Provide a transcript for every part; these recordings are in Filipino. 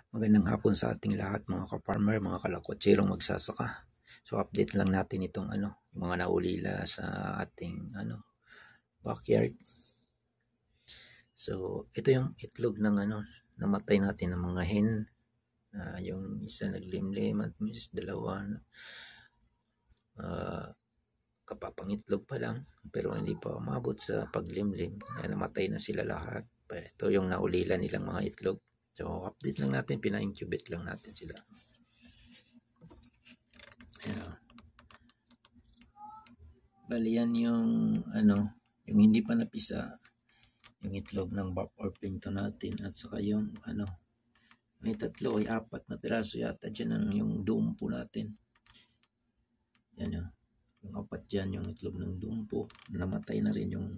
Magandang hapon sa ating lahat mga ka-farmer, mga kalakotserong magsasaka. So update lang natin itong yung mga naulila sa ating backyard. So ito yung itlog ng namatay natin ng mga hen. Yung isa naglimlim at mis dalawa kapapangitlog pa lang pero hindi pa umabot sa paglimlim. Namatay na sila lahat. Ito yung naulila nilang mga itlog. So, update lang natin, pina-incubate lang natin sila. Ayan. Bali yan yung, yung hindi pa napisa, yung itlog ng Bob Orpington natin, at saka yung, may tatlo ay 4 na piraso yata dyan ang yung dumpo natin. Yan yun. Yung 4 dyan, yung itlog ng dumpo. Namatay na rin yung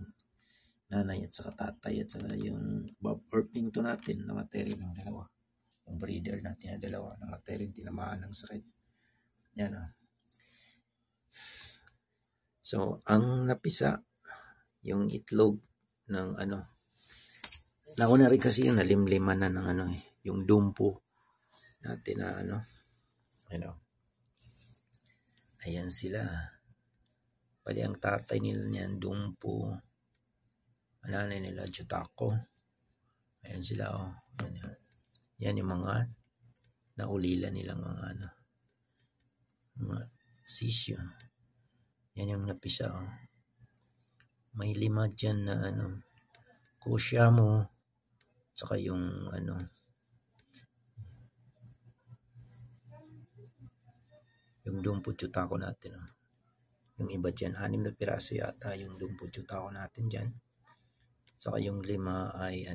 nanay at saka tatay at saka yung Bob Orpington natin, namatay rin yung dalawa. Yung breeder natin na dalawa, namatay rin, tinamaan ng sakit. Yan o. So, ang napisa, yung itlog ng nauna rin kasi yung nalimliman na ng yung dumpo natin na ayan sila. Bali ang tatay nila niyan, dumpo. Nanay nila, Jutako. Ayan sila Yan yung mga naulila nilang mga sisyo. Yan yung napisa May 5 dyan na Koshamo, saka yung yung dumpo Jutako natin yung iba dyan 6 na piraso yata yung dumpo Jutako natin dyan, saka yung 5 ay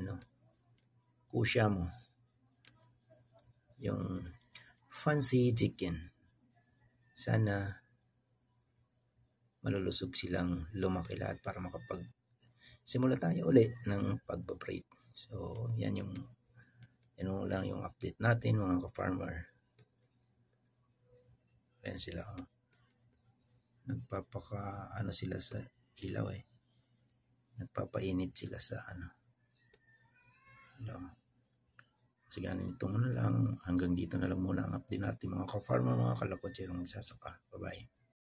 Koshamo, yung fancy chicken. Sana malulusog silang lumaki lahat para simula tayo ulit ng pagbabreed. So yan lang yung update natin mga ka-farmer. Ayan sila nagpapaka sila sa ilaw nagpapainit sila sa sige itong lang hanggang dito na lang muna ang update natin mga ka-farmer, mga kalakotserong magsasaka. Bye bye.